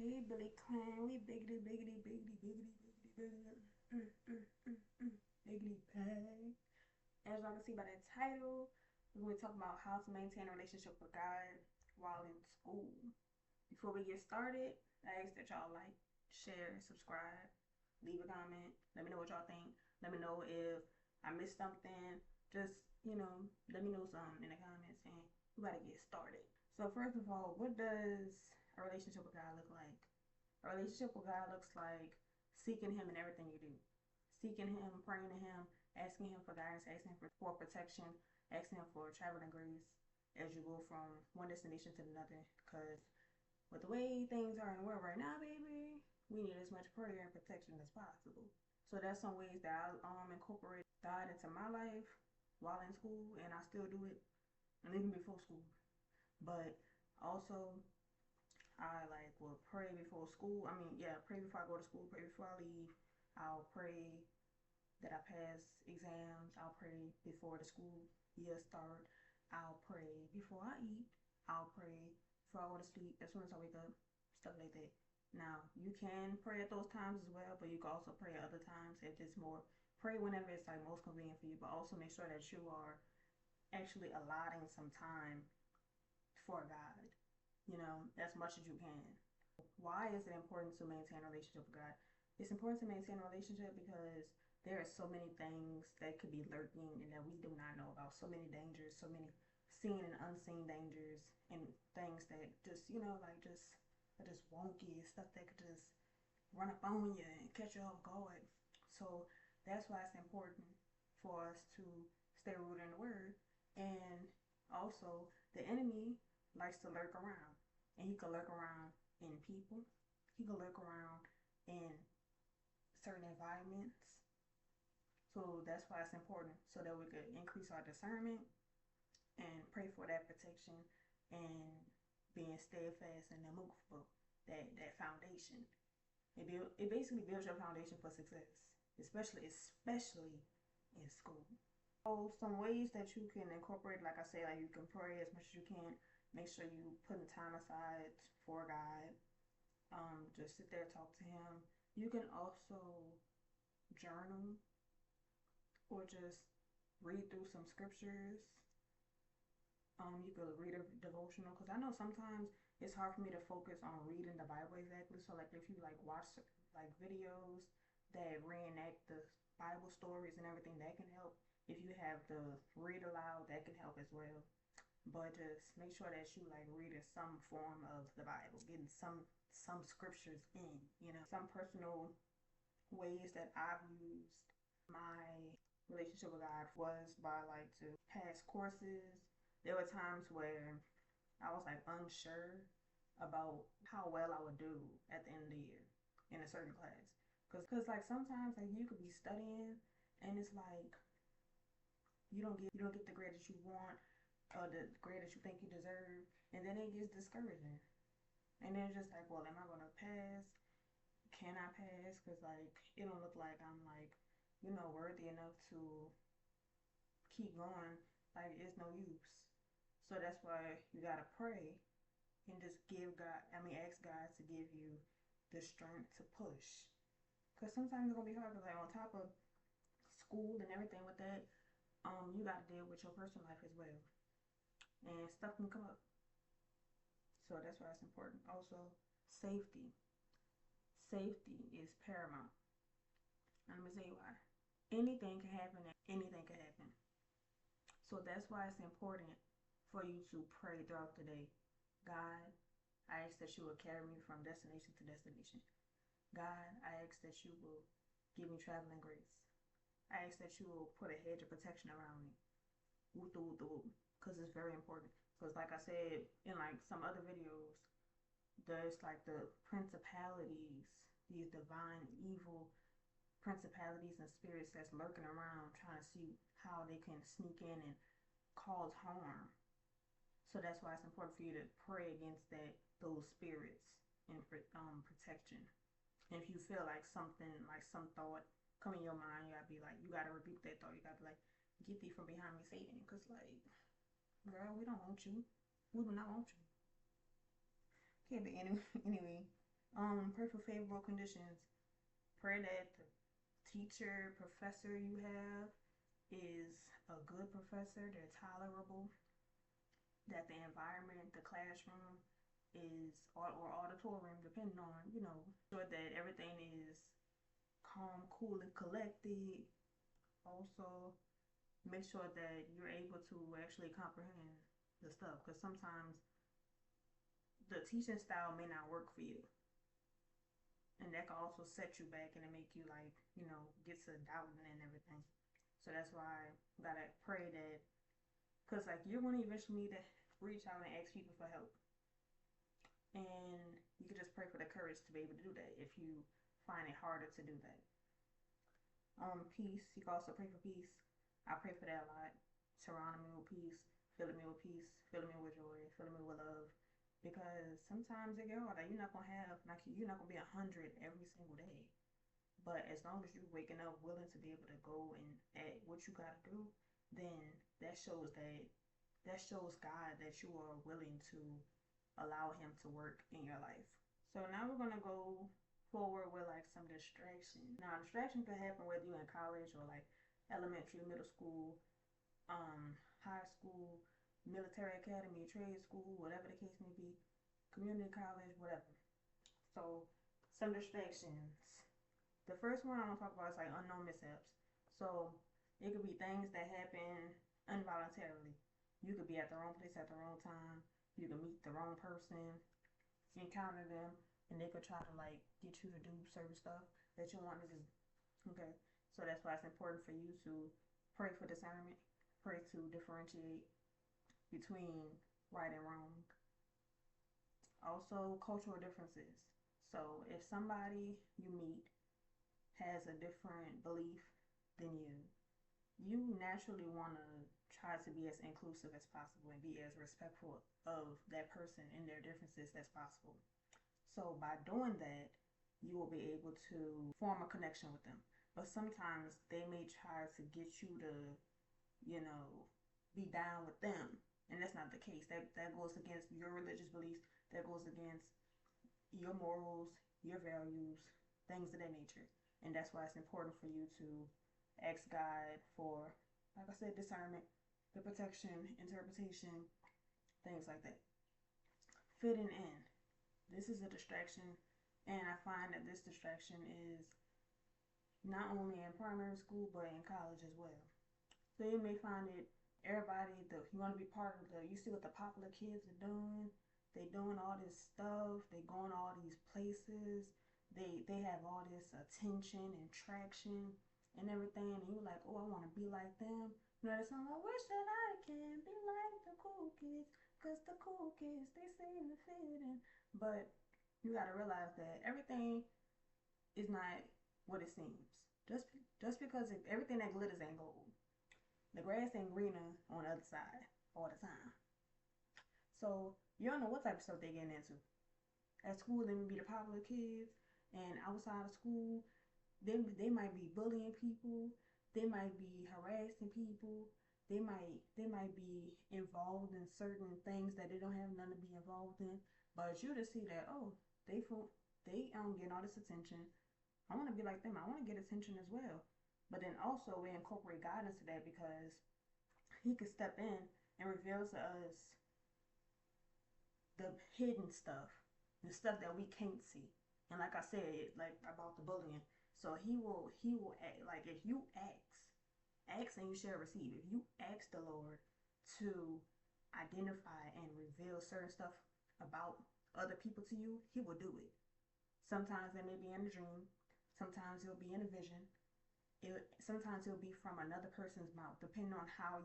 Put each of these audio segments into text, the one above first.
Hey, Billy Clan, we biggity, biggity, biggity, biggity, biggity, biggity, biggity bag. As y'all can see by that title, we're going to talk about how to maintain a relationship with God while in school. Before we get started, I ask that y'all like, share, subscribe, leave a comment. Let me know what y'all think. Let me know if I missed something. Just, let me know something in the comments and we about to get started. So first of all, what does a relationship with God look like? A relationship with God looks like seeking Him in everything you do. Seeking Him, praying to Him, asking Him for guidance, asking Him for protection, asking Him for traveling grace as you go from one destination to another. Because with the way things are in the world right now, baby, we need as much prayer and protection as possible. So that's some ways that I incorporate God into my life while in school, and I still do it, and even before school. But also, I like will pray before school. Pray before I go to school, pray before I leave. I'll pray that I pass exams. I'll pray before the school year start. I'll pray before I eat. I'll pray before I go to sleep, as soon as I wake up, stuff like that. Now, you can pray at those times as well, but you can also pray at other times if it's more. Pray whenever it's like most convenient for you, but also make sure that you are actually allotting some time for God, as much as you can. Why is it important to maintain a relationship with God? It's important to maintain a relationship because there are so many things that could be lurking and that we do not know about. So many dangers, so many seen and unseen dangers, and things that just, just wonky, stuff that could just run up on you and catch you off guard. So that's why it's important for us to stay rooted in the Word. And also, the enemy likes to lurk around, and he can lurk around in people. He can lurk around in certain environments. So that's why it's important, so that we could increase our discernment and pray for that protection and being steadfast and immovable. That foundation. It basically builds your foundation for success, especially in school. So some ways that you can incorporate, like I said, like you can pray as much as you can. Make sure you put time aside for God. Just sit there, talk to Him. You can also journal or just read through some scriptures. You could read a devotional, because I know sometimes it's hard for me to focus on reading the Bible exactly. So like if you like watch like videos that reenact the Bible stories and everything, that can help. If you have the read aloud, that can help as well. But just make sure that you like reading some form of the Bible, getting some scriptures in, some personal ways that I've used my relationship with God was by like to pass courses. There were times where I was like unsure about how well I would do at the end of the year in a certain class. Cause like sometimes like you could be studying and it's like you don't get the grade that you want or the grade that you think you deserve, and then it gets discouraging. And then it's just like, well, am I gonna pass? Can I pass? Cause like it don't look like I'm like, worthy enough to keep going. Like it's no use. So that's why you gotta pray and just ask God to give you the strength to push. Cause sometimes it's gonna be hard. Cause like on top of school and everything with that, you gotta deal with your personal life as well, and stuff can come up. So that's why it's important. Also, safety. Safety is paramount. And let me tell you why. Anything can happen. Anything can happen. So that's why it's important for you to pray throughout the day. God, I ask that you will carry me from destination to destination. God, I ask that you will give me traveling grace. I ask that you will put a hedge of protection around me. Because it's very important. Because like I said in like some other videos, there's like the principalities, these divine evil principalities and spirits that's lurking around trying to see how they can sneak in and cause harm. So that's why it's important for you to pray against those spirits and protection. And if you feel like something, like some thought come in your mind, you gotta rebuke that thought. You gotta be like, get thee from behind me, Satan. Cause like, girl, we don't want you. We do not want you. Okay, but anyway, anyway, Pray for favorable conditions. Pray that the teacher, professor you have is a good professor, they're tolerable, that the environment, the classroom is, or auditorium, depending on, sure that everything is calm, cool, and collected. Also, make sure that you're able to actually comprehend the stuff, because sometimes the teaching style may not work for you, and that can also set you back and make you, like, get to doubting and everything. So that's why you gotta pray that, because like you're going to eventually need to reach out and ask people for help, and you can just pray for the courage to be able to do that if you find it harder to do that. Peace. You can also pray for peace. I pray for that a lot. Surrounding me with peace, filling me with peace, filling me with joy, filling me with love. Because sometimes it get hard. Like, you're not gonna have, like, you're not gonna be 100 every single day. But as long as you're waking up willing to be able to go and at what you gotta do, then that shows God that you are willing to allow Him to work in your life. So now we're gonna go forward with like some distraction. Now, distraction could happen whether you're in college or like elementary, middle school, high school, military academy, trade school, whatever the case may be, community college, whatever. So, some distractions. The first one I want to talk about is like unknown mishaps. So, it could be things that happen involuntarily. You could be at the wrong place at the wrong time. You could meet the wrong person, encounter them, and they could try to like get you to do certain stuff that you want to do. Okay, so that's why it's important for you to pray for discernment, pray to differentiate between right and wrong. Also, cultural differences. So if somebody you meet has a different belief than you naturally want to try to be as inclusive as possible and be as respectful of that person and their differences as possible. So by doing that, you will be able to form a connection with them. But sometimes they may try to get you to, be down with them. And that's not the case. That goes against your religious beliefs. That goes against your morals, your values, things of that nature. And that's why it's important for you to ask God for, like I said, discernment, the protection, interpretation, things like that. Fitting in. This is a distraction, and I find that this distraction is not only in primary school but in college as well. So you may find it, you want to be part of you see what the popular kids are doing. They doing all this stuff. They going all these places. They have all this attention and traction and everything, and you're like, oh, I want to be like them. That song, I wish that I can be like the cool kids, cause the cool kids, they seem to fit in. But you gotta realize that everything is not what it seems. Just because everything that glitters ain't gold. The grass ain't greener on the other side all the time. So you don't know what type of stuff they getting into. At school, they may be the popular kids, and outside of school, they might be bullying people. They might be harassing people. They might be involved in certain things that they don't have nothing to be involved in. But you just see that, oh, they getting all this attention. I want to be like them. I want to get attention as well. But then also we incorporate God into that, because He could step in and reveal to us the hidden stuff, the stuff that we can't see. And like I said, like about the bullying. So he will act, like if you ask and you shall receive. If you ask the Lord to identify and reveal certain stuff about other people to you, He will do it. Sometimes it may be in a dream. Sometimes it'll be in a vision. Sometimes it'll be from another person's mouth, depending on how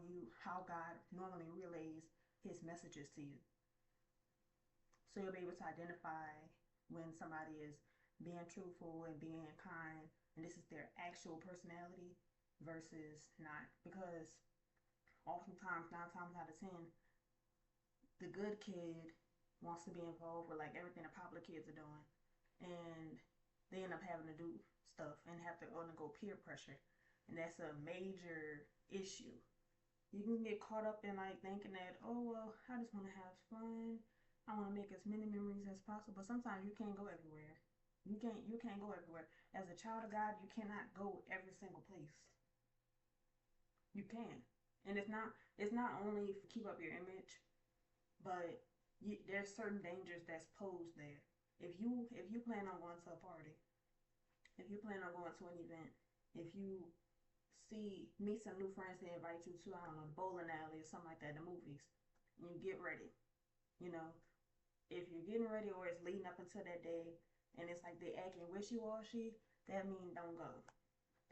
God normally relays His messages to you. So you'll be able to identify when somebody is being truthful and being kind, and this is their actual personality versus not. Because oftentimes, 9 times out of 10, the good kid wants to be involved with like everything the popular kids are doing, and they end up having to do stuff and have to undergo peer pressure, and that's a major issue. You can get caught up in like thinking that, oh well, I just want to have fun, I want to make as many memories as possible. Sometimes you can't go everywhere. You can't go everywhere. As a child of God, you cannot go every single place. You can. And it's not only to keep up your image, but there's certain dangers that's posed there. If you plan on going to a party, if you plan on going to an event, if you meet some new friends that invite you to, I don't know, the bowling alley or something like that, the movies, and you get ready, you know, if you're getting ready or it's leading up until that day and it's like they acting wishy-washy, that mean don't go.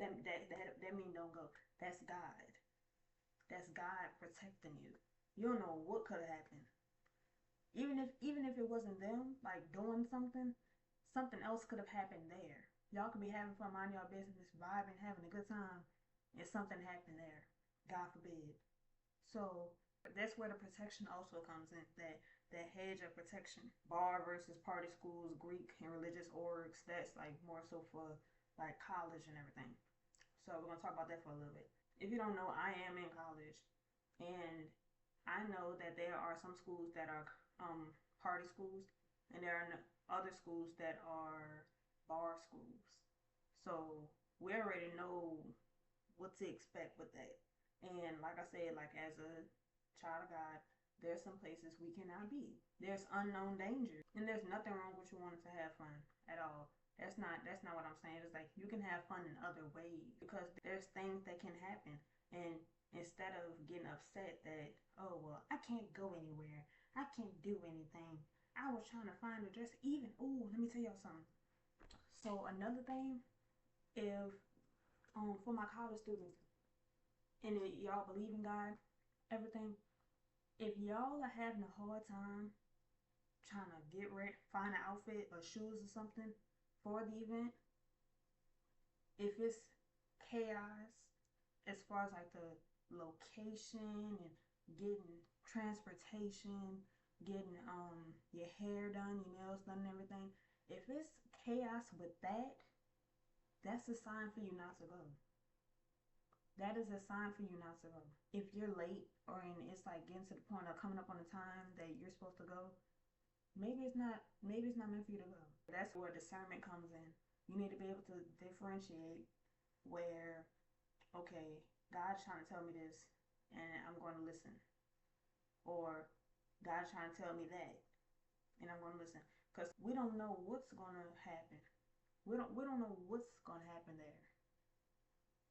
That mean don't go. That's God. That's God protecting you. You don't know what could have happened. Even if it wasn't them like doing something else could have happened there. Y'all could be having fun, mind y'all business, vibing, having a good time, and something happened there. God forbid. So that's where the protection also comes in. That hedge of protection. Bar versus party schools, Greek and religious orgs. That's like more so for like college and everything. So we're gonna talk about that for a little bit. If you don't know, I am in college, and I know that there are some schools that are party schools, and there are other schools that are bar schools. So we already know what to expect with that. And like I said, like as a child of God, there's some places we cannot be. There's unknown danger, and there's nothing wrong with you wanting to have fun at all. That's not what I'm saying. It's like you can have fun in other ways because there's things that can happen. And instead of getting upset that, oh well, I can't go anywhere, I can't do anything, I was trying to find a dress. Even, ooh, let me tell y'all something. So another thing, if for my college students, and y'all believe in God, everything, if y'all are having a hard time trying to get ready, find an outfit or shoes or something for the event, if it's chaos as far as like the location and getting transportation, getting your hair done, your nails done and everything, if it's chaos with that, that's a sign for you not to go. That is a sign for you not to go. If you're late or it's like getting to the point of coming up on the time that you're supposed to go, maybe it's not meant for you to go. That's where discernment comes in. You need to be able to differentiate where, okay, God's trying to tell me this and I'm going to listen. Or God's trying to tell me that and I'm going to listen. Because we don't know what's going to happen. We don't know what's going to happen there.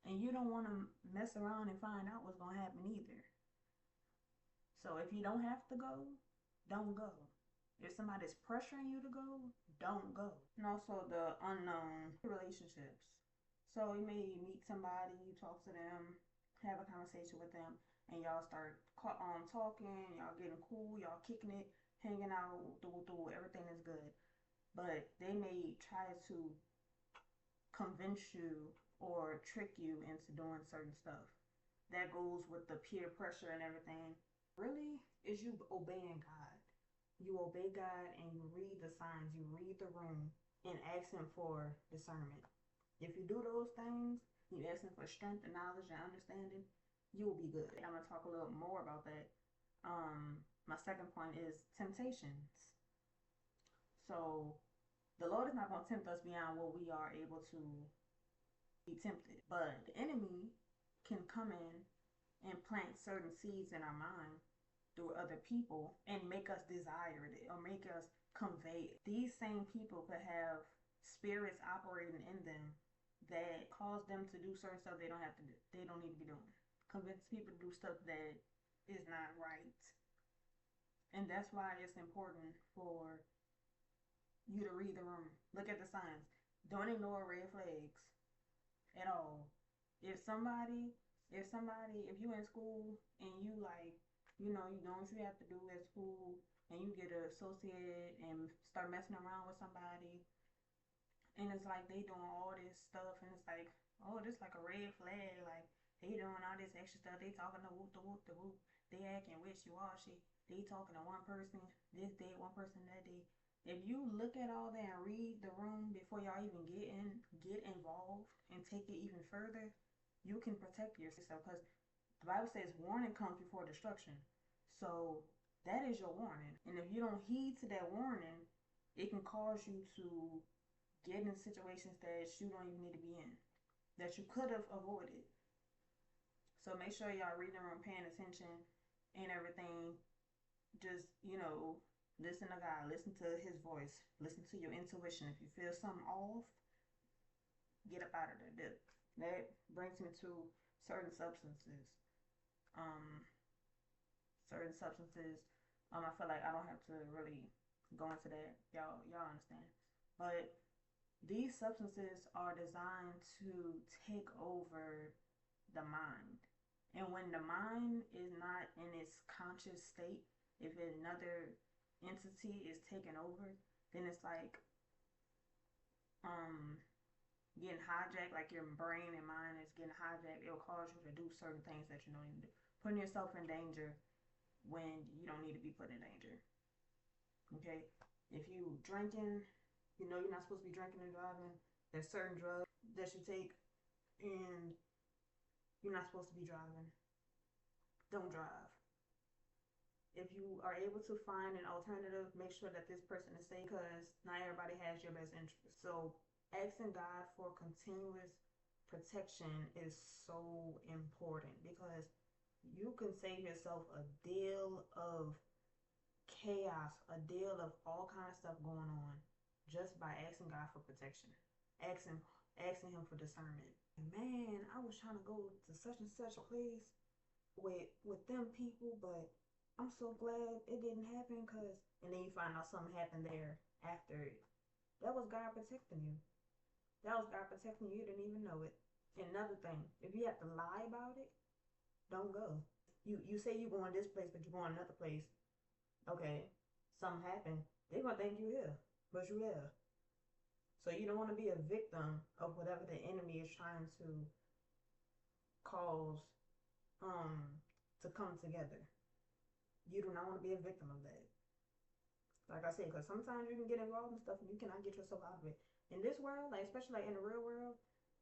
And you don't want to mess around and find out what's going to happen either. So if you don't have to go, don't go. If somebody's pressuring you to go, don't go. And also the unknown relationships. So you may meet somebody, you talk to them, have a conversation with them, and y'all start talking, y'all getting cool, y'all kicking it, hanging out, everything is good. But they may try to convince you or trick you into doing certain stuff. That goes with the peer pressure and everything. Really, is you obeying God. You obey God and you read the signs, you read the room and ask Him for discernment. If you do those things, you ask Him for strength and knowledge and understanding, you will be good. I'm going to talk a little more about that. My second point is temptations. So the Lord is not going to tempt us beyond what we are able to be tempted. But the enemy can come in and plant certain seeds in our mind through other people and make us desire it or make us convey it. These same people could have spirits operating in them that cause them to do certain stuff they don't have to do. They don't need to be doing. Convince people to do stuff that is not right. And that's why it's important for you to read the room. Look at the signs. Don't ignore red flags at all. If you're in school and you like, you know what you have to do at school and you get associated and start messing around with somebody and it's like they doing all this stuff and it's like, oh, this like a red flag, like they doing all this extra stuff, they talking to whoop, they acting wishy-washy, they talking to one person this day, one person that day. If you look at all that and read the room before y'all even get involved and take it even further, you can protect yourself because the Bible says warning comes before destruction. So that is your warning. And if you don't heed to that warning, it can cause you to get in situations that you don't even need to be in, that you could have avoided. So make sure y'all reading the room, paying attention and everything. Just, listen to God, listen to his voice, listen to your intuition. If you feel something off, get up out of there. That brings me to certain substances. Certain substances. I feel like I don't have to really go into that. Y'all understand. But these substances are designed to take over the mind. And when the mind is not in its conscious state, if another entity is taking over, then it's like getting hijacked, like your brain and mind is getting hijacked. It will cause you to do certain things that you don't need to do. Putting yourself in danger when you don't need to be put in danger. Okay? If you drinking, you're not supposed to be drinking and driving. There's certain drugs that you take and you're not supposed to be driving. Don't drive. If you are able to find an alternative, make sure that this person is safe, because not everybody has your best interest. So asking God for continuous protection is so important, because you can save yourself a deal of chaos, a deal of all kind of stuff going on just by asking God for protection, asking him for discernment. Man, I was trying to go to such and such a place with them people, but I'm so glad it didn't happen, and then you find out something happened there after it. That was God protecting you. That was God protecting you. You didn't even know it. Another thing, if you have to lie about it, don't go. You say you're going this place, but you're going another place. Okay, something happened. They're going to think you here, but you here. So you don't want to be a victim of whatever the enemy is trying to cause to come together. You do not want to be a victim of that. Like I said, because sometimes you can get involved in stuff and you cannot get yourself out of it. In this world, especially in the real world,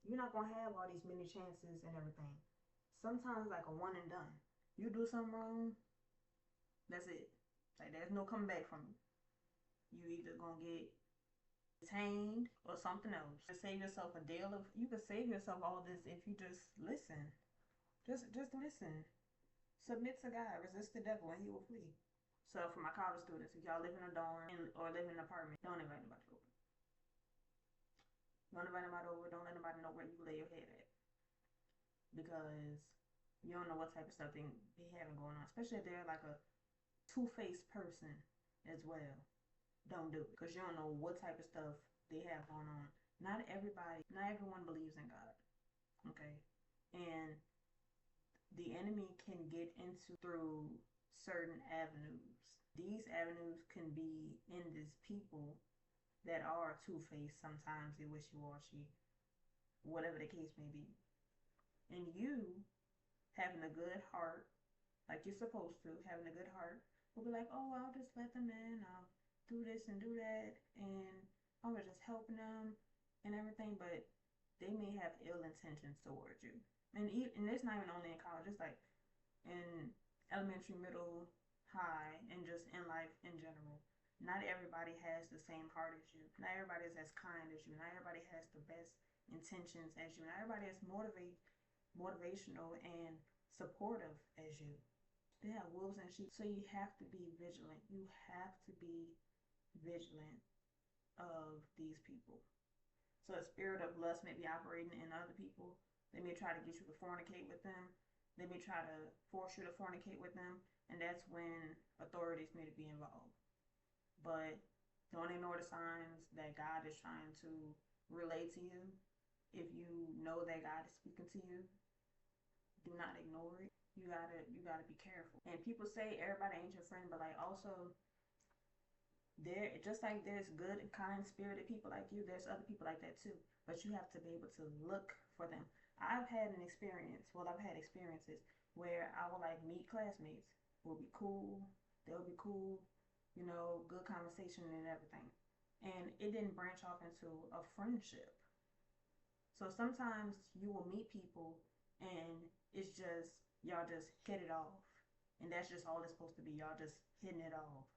you're not going to have all these many chances and everything. Sometimes like a one and done. You do something wrong, that's it. Like there's no coming back from you. You either going to get detained or something else. You save yourself you can save yourself all this if you just listen. Just listen. Submit to God, resist the devil, and he will flee. So for my college students, if y'all live in a dorm or live in an apartment, don't invite nobody over. Don't invite nobody over. Don't let nobody know where you lay your head at, because you don't know what type of stuff they having going on. Especially if they're like a two-faced person as well. Don't do it, because you don't know what type of stuff they have going on. Not everyone believes in God. Okay, and the enemy can get into through certain avenues. These avenues can be in these people that are two-faced. Sometimes they're wishy-washy, whatever the case may be. And you, having a good heart, like you're supposed to, having a good heart, will be like, oh, I'll just let them in. I'll do this and do that, and I'm just helping them and everything. But they may have ill intentions towards you. And it's not even only in college. It's like in elementary, middle, high, and just in life in general. Not everybody has the same heart as you. Not everybody is as kind as you. Not everybody has the best intentions as you. Not everybody is motivational and supportive as you. They have wolves and sheep. So you have to be vigilant. You have to be vigilant of these people. So a spirit of lust may be operating in other people. They may try to get you to fornicate with them. They may try to force you to fornicate with them. And that's when authorities need to be involved. But don't ignore the signs that God is trying to relay to you. If you know that God is speaking to you, do not ignore it. You gotta be careful. And people say everybody ain't your friend, but like also just like there's good and kind spirited people like you, there's other people like that too. But you have to be able to look for them. I've had experiences where I would like meet classmates, will be cool, they'll be cool, good conversation and everything. And it didn't branch off into a friendship. So sometimes you will meet people and it's just, y'all just hit it off. and that's just all it's supposed to be. Y'all just hitting it off.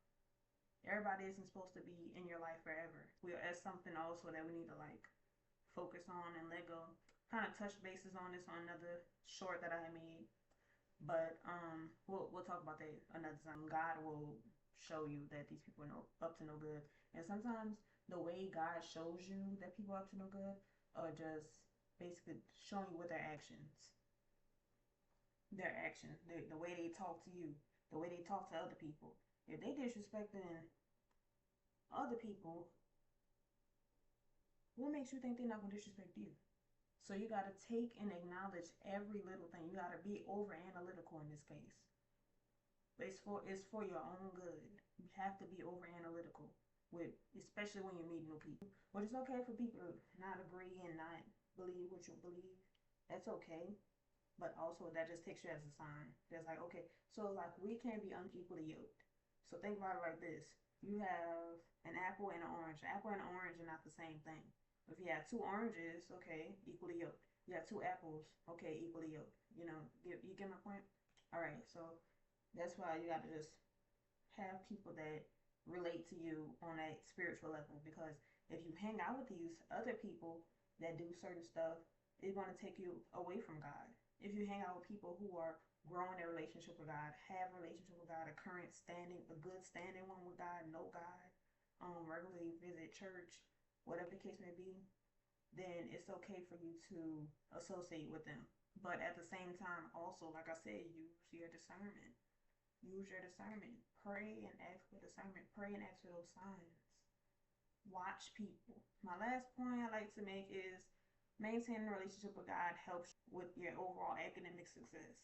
Everybody isn't supposed to be in your life forever. That's something also that we need to like focus on and let go. Kind of touch bases on this on another short that I made, but we'll talk about that another time. God will show you that these people are up to no good, and sometimes the way God shows you that people are up to no good are just basically showing you with their actions. The way they talk to you, the way they talk to other people. If they disrespecting other people, what makes you think they're not gonna disrespect you? So you gotta take and acknowledge every little thing. You gotta be over analytical in this case. But it's for your own good. You have to be over analytical with, especially when you meet new people. But it's okay for people to not agree and not believe what you believe. That's okay. But also that just takes you as a sign. That's like, okay, so like we can't be unequally yoked. So think about it like this. You have an apple and an orange. An apple and an orange are not the same thing. If you have two oranges, okay, equally yoked. You have two apples, okay, equally yoked. You know, you get my point? All right, so that's why you got to just have people that relate to you on that spiritual level. Because if you hang out with these other people that do certain stuff, it's going to take you away from God. If you hang out with people who are growing their relationship with God, have a relationship with God, a current standing, a good standing one with God, know God, regularly visit church, whatever the case may be, then it's okay for you to associate with them. But at the same time, also, like I said, use your discernment. Use your discernment. Pray and ask for discernment. Pray and ask for those signs. Watch people. My last point I like to make is maintaining a relationship with God helps with your overall academic success.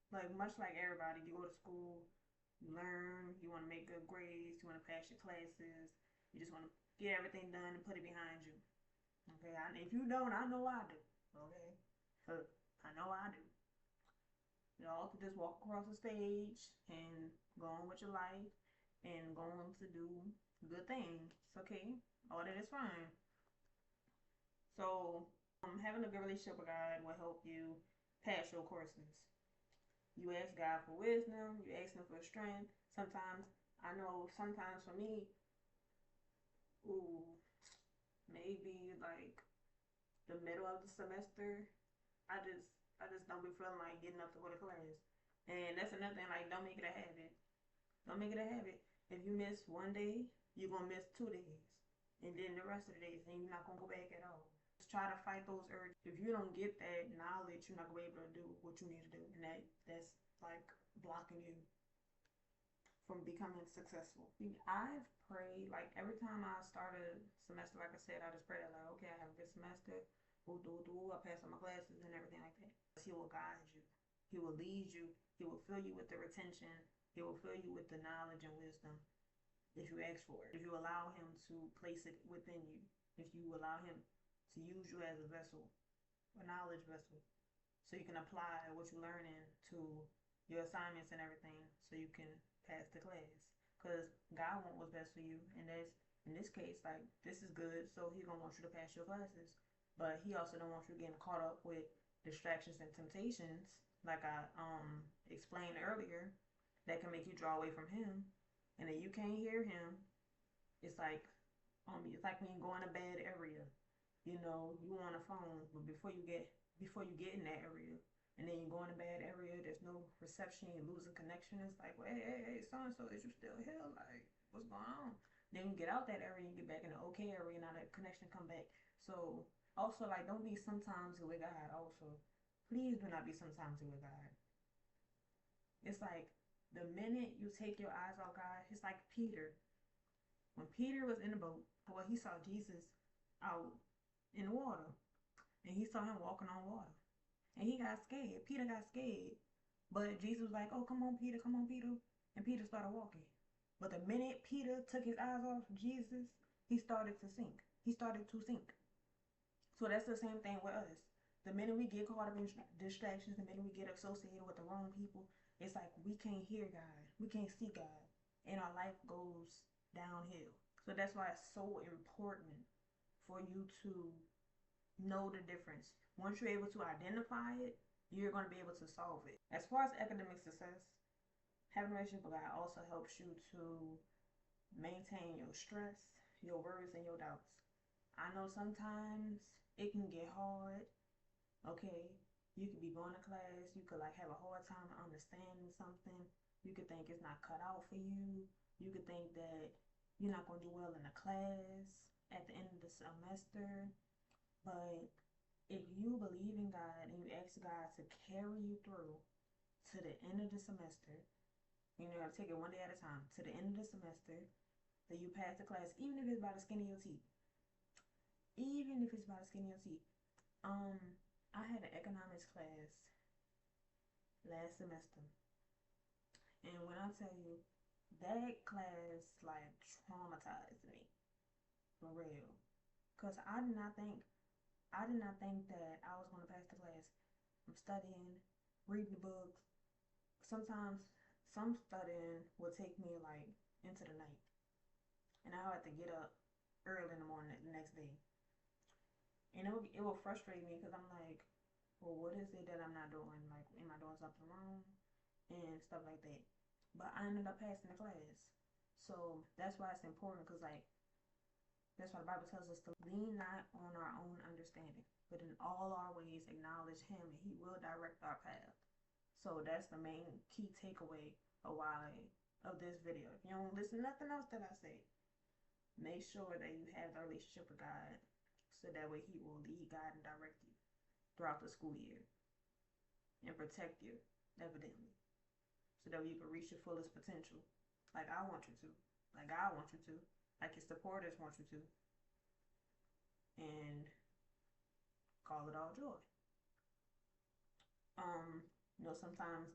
Like, much like everybody, you go to school, you learn, you want to make good grades, you want to pass your classes, you just want to get everything done and put it behind you. Okay, if you don't, I know I do. Okay, I know I do. Y'all could just walk across the stage and go on with your life and go on to do good things. Okay, all that is fine. So, having a good relationship with God will help you pass your courses. You ask God for wisdom. You ask Him for strength. Sometimes, I know sometimes for me, maybe like the middle of the semester, I just don't be feeling like getting up to go to class. And that's another thing, like, don't make it a habit. Don't make it a habit. If you miss one day, you're going to miss 2 days. And then the rest of the days, then you're not going to go back at all. Just try to fight those urges. If you don't get that knowledge, you're not going to be able to do what you need to do. And that's like blocking you from becoming successful. I've prayed, like, every time I start a semester, like I said, I just pray that, like, okay, I have a good semester. I pass all my classes and everything like that. He will guide you. He will lead you. He will fill you with the retention. He will fill you with the knowledge and wisdom if you ask for it. If you allow Him to place it within you. If you allow Him to use you as a vessel, a knowledge vessel, so you can apply what you're learning to your assignments and everything, so you can pass the class. Because God wants what's best for you, and that's, in this case, like, this is good, so He's gonna want you to pass your classes. But He also don't want you getting caught up with distractions and temptations, like I explained earlier, that can make you draw away from Him, and then you can't hear Him. It's like when you go in a bad area. You know, you on a phone, but before you get in that area, and then you go in a bad area, there's no reception, you're losing connection. It's like, well, hey, so-and-so, is you still here? Like, what's going on? Then you get out that area and get back in the okay area, now that connection come back. So, also, like, don't be sometimes with God, also. Please do not be sometimes with God. It's like, the minute you take your eyes off God, it's like Peter. When Peter was in the boat, well, he saw Jesus out in the water, and he saw Him walking on water, and he got scared. Peter got scared, but Jesus was like, oh, come on Peter, and Peter started walking. But the minute Peter took his eyes off Jesus, he started to sink. So that's the same thing with us. The minute we get caught up in distractions, the minute we get associated with the wrong people, it's like we can't hear God, we can't see God, and our life goes downhill. So that's why it's so important for you to know the difference. Once you're able to identify it, you're going to be able to solve it. As far as academic success, having a relationship with God also helps you to maintain your stress, your worries, and your doubts. I know sometimes it can get hard. Okay, you could be going to class, you could like have a hard time understanding something. You could think it's not cut out for you. You could think that you're not going to do well in the class at the end of the semester. But if you believe in God and you ask God to carry you through to the end of the semester, you know, take it one day at a time, to the end of the semester, that you pass the class, even if it's by the skin of your teeth. Even if it's by the skin of your teeth. I had an economics class last semester. And when I tell you, that class like traumatized me. For real. Cause I did not think that I was gonna pass the class. I'm studying, reading the books. Sometimes some studying will take me like into the night. And I had to get up early in the morning the next day. And it will frustrate me because I'm like, well, what is it that I'm not doing? Like, am I doing something wrong? And stuff like that. But I ended up passing the class. So that's why it's important because, like, that's why the Bible tells us to lean not on our own understanding, but in all our ways acknowledge Him and He will direct our path. So that's the main key takeaway of this video. If you don't listen to nothing else that I say, make sure that you have a relationship with God so that way He will lead, guide, and direct you throughout the school year and protect you, evidently, so that way you can reach your fullest potential like I want you to, like God wants you to, like your supporters want you to, and call it all joy. You know, sometimes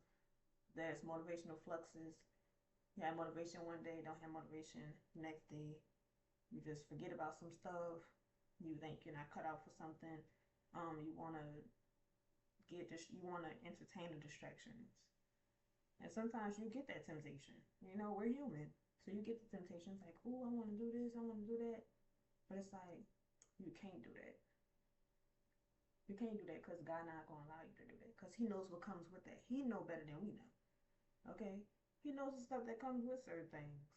there's motivational fluxes. You have motivation one day, don't have motivation next day. You just forget about some stuff. You think you're not cut out for something. You want to entertain the distractions. And sometimes you get that temptation. You know, we're human. So you get the temptations like, oh, I want to do this, I want to do that. But it's like, you can't do that. You can't do that because God not going to allow you to do that. Because He knows what comes with that. He know better than we know. Okay? He knows the stuff that comes with certain things.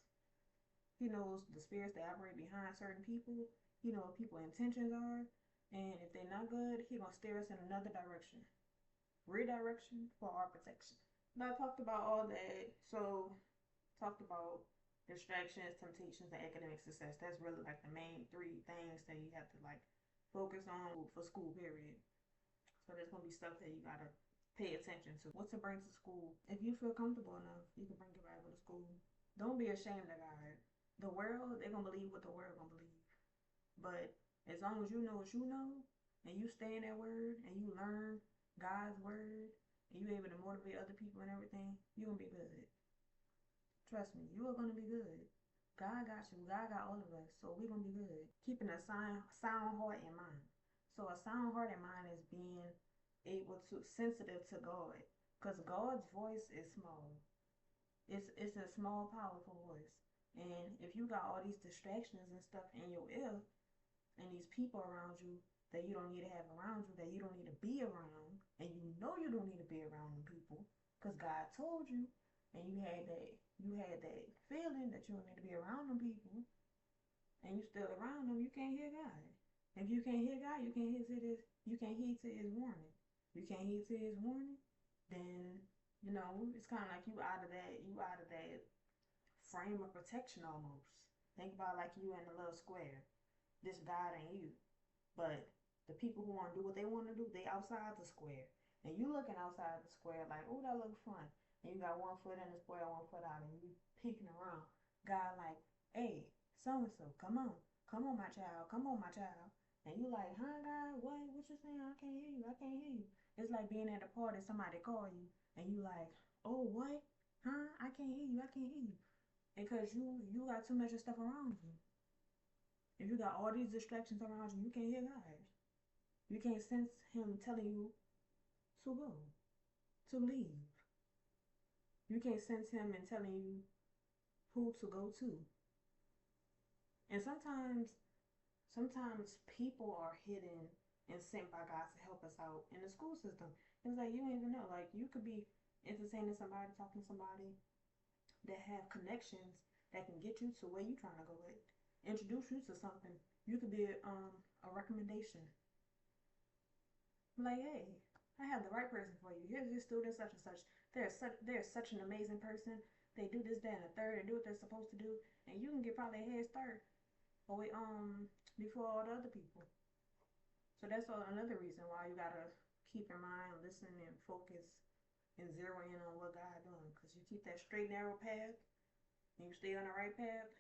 He knows the spirits that operate behind certain people. He knows what people's intentions are. And if they're not good, He going to steer us in another direction. Redirection for our protection. Now I talked about all that. So, talked about distractions, temptations, and academic success. That's really like the main three things that you have to like focus on for school period. So there's going to be stuff that you got to pay attention to. What to bring to school. If you feel comfortable enough, you can bring your Bible to school. Don't be ashamed of God. The world, they're going to believe what the world going to believe. But as long as you know what you know, and you stay in that word, and you learn God's word, and you're able to motivate other people and everything, you're going to be good. Trust me, you are going to be good. God got you. God got all of us. So we're going to be good. Keeping a sound heart and mind. So a sound heart and mind is being able to, sensitive to God. Because God's voice is small. It's a small, powerful voice. And if you got all these distractions and stuff in your ear, and these people around you that you don't need to have around you, that you don't need to be around, and you know you don't need to be around them people, because God told you, and you had that feeling that you don't need to be around them people, and you still around them, you can't hear God. If you can't hear God, you can't heed to His warning. You can't heed to His warning, then you know it's kind of like you out of that frame of protection almost. Think about like you in a little square. This God ain't you, but the people who want to do what they want to do, they outside the square, and you looking outside the square like, oh, that look fun. And you got one foot in the square, one foot out, and you peeking around. God like, hey, so-and-so, come on, my child, my child. And you like, huh, God, what you saying? I can't hear you. It's like being at a party, somebody call you, and you like, oh, what? Huh? I can't hear you. Because you got too much stuff around you. If you got all these distractions around you, you can't hear God. You can't sense Him telling you to go, to leave. You can't sense Him and telling you who to go to. And sometimes people are hidden and sent by God to help us out in the school system. It's like you don't even know. Like you could be entertaining somebody, talking to somebody, that have connections that can get you to where you're trying to go with. Introduce you to something. You could be a recommendation. Like, hey, I have the right person for you. Here's your student such and such. They're such an amazing person. They do this, that, and the third. They do what they're supposed to do, and you can get probably a head start, or before all the other people. So that's another reason why you gotta keep in mind, listen, and focus, and zero in on what God doing. Cause you keep that straight narrow path, and you stay on the right path,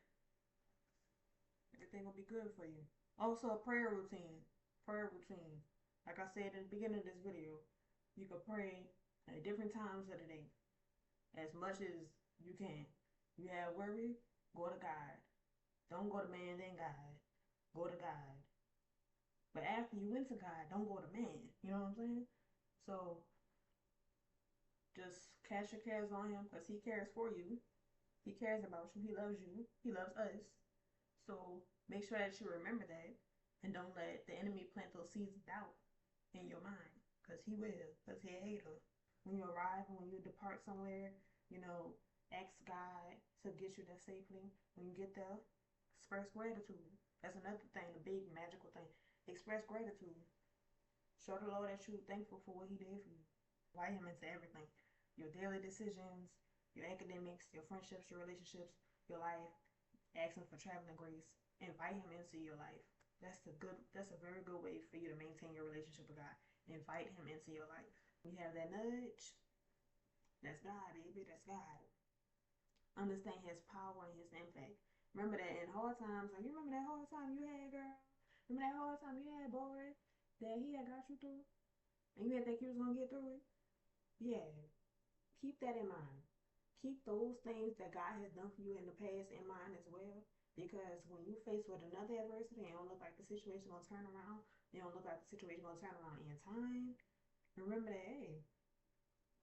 everything will be good for you. Also, a prayer routine. Prayer routine. Like I said in the beginning of this video, you can pray at different times of the day, as much as you can. You have worry, go to God. Don't go to man, then God. Go to God. But after you went to God, don't go to man. You know what I'm saying? So just cast your cares on him, because he cares for you. He cares about you. He loves you. He loves us. So make sure that you remember that, and don't let the enemy plant those seeds of doubt in your mind, because he will, because he a hater. When you arrive and when you depart somewhere, ask God to get you there safely. When you get there, express gratitude. That's another thing, the big magical thing. Express gratitude. Show the Lord that you're thankful for what he did for you. Invite him into everything. Your daily decisions, your academics, your friendships, your relationships, your life. Ask him for traveling grace. Invite him into your life. That's a very good way for you to maintain your relationship with God. Invite him into your life. You have that nudge. That's God, baby. That's God. Understand his power and his impact. Remember that in hard times, like you remember that hard time you had, girl? Remember that hard time you had, boy, that he had got you through? And you didn't think you was going to get through it? Yeah. Keep that in mind. Keep those things that God has done for you in the past in mind as well. Because when you face with another adversity, it don't look like the situation going to turn around. It don't look like the situation going to turn around in time. Remember that, hey,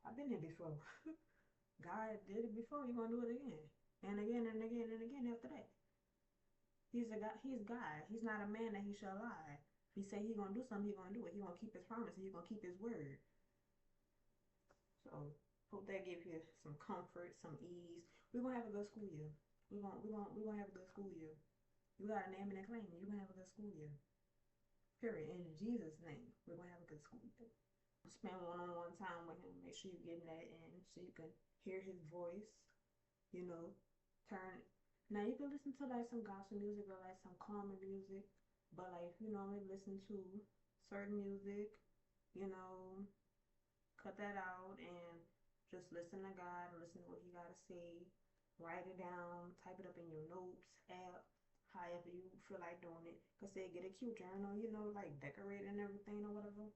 I've been here before. God did it before. You're going to do it again. And again and again and again after that. He's God. He's not a man that he shall lie. If he say he's going to do something, he's going to do it. He's going to keep his promise. He's going to keep his word. So, hope that gives you some comfort, some ease. We're going to have a good school year. We're gonna have a good school year. You got a name and a claim. You're going to have a good school year. Period. In Jesus' name, we're going to have a good school year. Spend one-on-one time with him. Make sure you're getting that in so you can hear his voice. Now you can listen to like some gospel music or like some calming music. But like if you normally listen to certain music, cut that out and just listen to God and listen to what he got to say. Write it down, type it up in your notes app, however you feel like doing it. Cause say get a cute journal, like decorate and everything or whatever.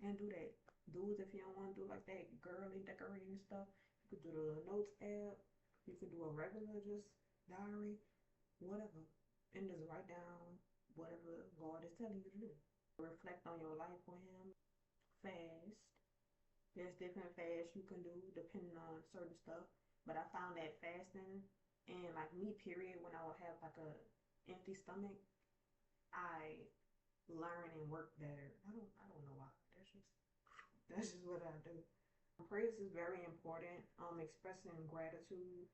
And do that. Dudes, if you don't want to do like that girly decorating stuff, you could do the notes app. You could do a regular just diary, whatever. And just write down whatever God is telling you to do. Reflect on your life with him. Fast. There's different fasts you can do depending on certain stuff. But I found that fasting and like me, period, when I would have like a empty stomach, I learn and work better. I don't know why. That's just what I do. Praise is very important. Expressing gratitude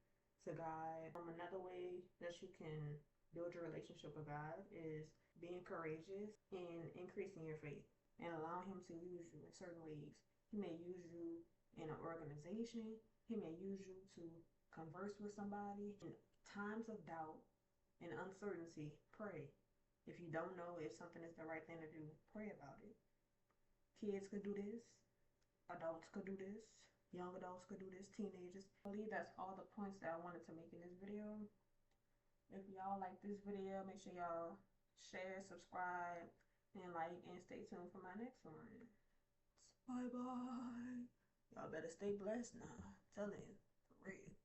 to God. Another way that you can build your relationship with God is being courageous and increasing your faith and allowing him to use you in certain ways. He may use you in an organization. He may use you to converse with somebody. In times of doubt and uncertainty, pray. If you don't know if something is the right thing to do, pray about it. Kids could do this. Adults could do this. Young adults could do this. Teenagers. I believe that's all the points that I wanted to make in this video. If y'all like this video, make sure y'all share, subscribe, and like, and stay tuned for my next one. Bye-bye. Y'all better stay blessed now. Tell it. For real.